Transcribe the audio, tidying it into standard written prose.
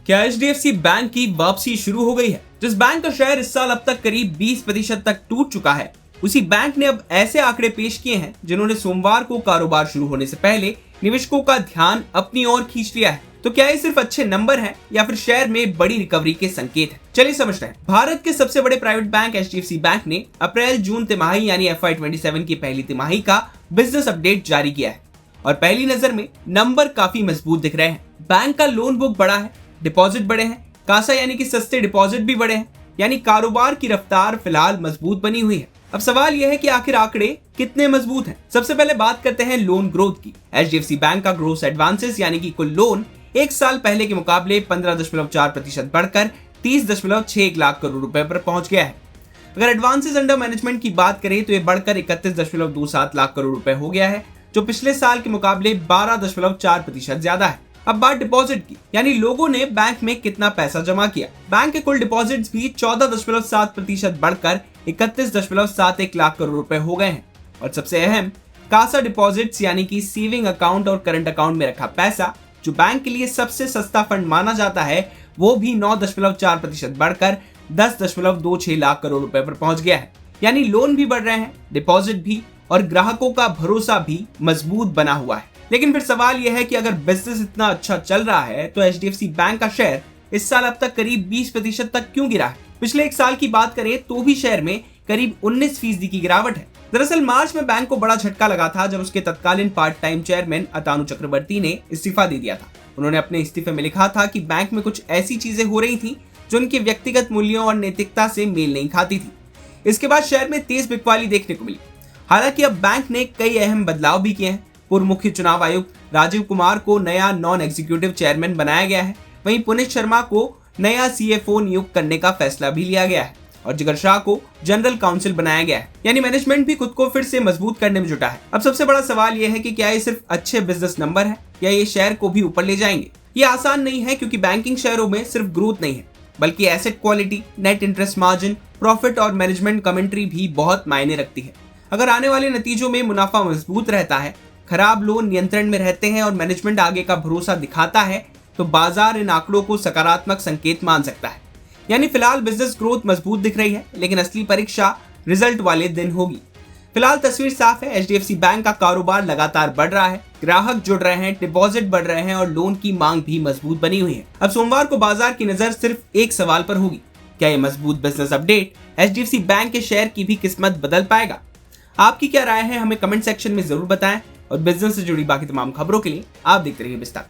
क्या HDFC bank की वापसी शुरू हो गई है? जिस बैंक का शेयर इस साल अब तक करीब 20% तक टूट चुका है, उसी बैंक ने अब ऐसे आंकड़े पेश किए हैं जिन्होंने सोमवार को कारोबार शुरू होने से पहले निवेशकों का ध्यान अपनी ओर खींच लिया है। तो क्या ये सिर्फ अच्छे नंबर हैं या फिर शेयर में बड़ी रिकवरी के संकेत हैं? चलिए समझते हैं। भारत के सबसे बड़े प्राइवेट बैंक एचडीएफसी बैंक ने अप्रैल जून तिमाही यानी FY27 की पहली तिमाही का बिजनेस अपडेट जारी किया है और पहली नजर में नंबर काफी मजबूत दिख रहे हैं। बैंक का लोन बुक बढ़ा है, डिपॉजिट बढ़े हैं, कासा यानी कि सस्ते डिपॉजिट भी बढ़े हैं, यानी कारोबार की रफ्तार फिलहाल मजबूत बनी हुई है। अब सवाल यह है कि आखिर आंकड़े कितने मजबूत हैं। सबसे पहले बात करते हैं लोन ग्रोथ की। एचडीएफसी बैंक का ग्रोस एडवांसेस यानी कि कुल लोन एक साल पहले के मुकाबले 15.4% बढ़कर 30.6 लाख करोड़ रुपए पर पहुंच गया है। अगर एडवांसेस अंडर मैनेजमेंट की बात करें तो ये बढ़कर 31.27 लाख करोड़ रुपए हो गया है, जो पिछले साल के मुकाबले 12.4% ज्यादा है। अब बात डिपॉजिट की, यानी लोगों ने बैंक में कितना पैसा जमा किया। बैंक के कुल डिपॉजिट्स भी 14.7% बढ़कर 31.71 लाख करोड़ रुपए हो गए हैं। और सबसे अहम, कासा डिपॉजिट्स यानी कि सेविंग अकाउंट और करंट अकाउंट में रखा पैसा, जो बैंक के लिए सबसे सस्ता फंड माना जाता है, वो भी 9.4% बढ़कर 10.26 लाख करोड़ रुपए पर पहुंच गया है। यानी लोन भी बढ़ रहे हैं, डिपॉजिट भी, और ग्राहकों का भरोसा भी मजबूत बना हुआ है। लेकिन फिर सवाल यह है कि अगर बिजनेस इतना अच्छा चल रहा है तो एचडीएफसी बैंक का शेयर इस साल अब तक करीब 20% तक क्यों गिरा है? पिछले एक साल की बात करें तो भी शेयर में करीब 19% की गिरावट है। दरअसल मार्च में बैंक को बड़ा झटका लगा था जब उसके तत्कालीन पार्ट टाइम चेयरमैन अतानु चक्रवर्ती ने इस्तीफा दे दिया था। उन्होंने अपने इस्तीफे में लिखा था कि बैंक में कुछ ऐसी चीजें हो रही थी जो उनके व्यक्तिगत मूल्यों और नैतिकता से मेल नहीं खाती थी। इसके बाद शेयर में तेज बिकवाली देखने को मिली। हालांकि अब बैंक ने कई अहम बदलाव भी किए हैं। पूर्व मुख्य चुनाव आयुक्त राजीव कुमार को नया नॉन एग्जीक्यूटिव चेयरमैन बनाया गया है। वहीं पुनीत शर्मा को नया सीएफओ नियुक्त करने का फैसला भी लिया गया है और जिगर शाह को जनरल काउंसिल बनाया गया है। यानी मैनेजमेंट भी खुद को फिर से मजबूत करने में जुटा है। अब सबसे बड़ा सवाल यह है कि क्या ये सिर्फ अच्छे बिजनेस नंबर है या ये शेयर को भी ऊपर ले जाएंगे? ये आसान नहीं है, क्योंकि बैंकिंग शेयरों में सिर्फ ग्रोथ नहीं है, बल्कि asset quality, net interest margin, profit और मैनेजमेंट कमेंट्री भी बहुत मायने रखती है। अगर आने वाले नतीजों में मुनाफा मजबूत रहता है, खराब लोन नियंत्रण में रहते हैं और मैनेजमेंट आगे का भरोसा दिखाता है, तो बाजार इन आंकड़ों को सकारात्मक संकेत मान सकता है। यानी फिलहाल बिजनेस ग्रोथ मजबूत दिख रही है, लेकिन असली परीक्षा रिजल्ट वाले दिन होगी। फिलहाल तस्वीर साफ है, एचडीएफसी बैंक का कारोबार लगातार बढ़ रहा है, ग्राहक जुड़ रहे हैं, डिपॉजिट बढ़ रहे हैं और लोन की मांग भी मजबूत बनी हुई है। अब सोमवार को बाजार की नजर सिर्फ एक सवाल पर होगी, क्या ये मजबूत बिजनेस अपडेट एचडीएफसी बैंक के शेयर की भी किस्मत बदल पाएगा? आपकी क्या राय है, हमें कमेंट सेक्शन में जरूर बताएं और बिजनेस से जुड़ी बाकी तमाम खबरों के लिए आप देखते रहिए विस्तार।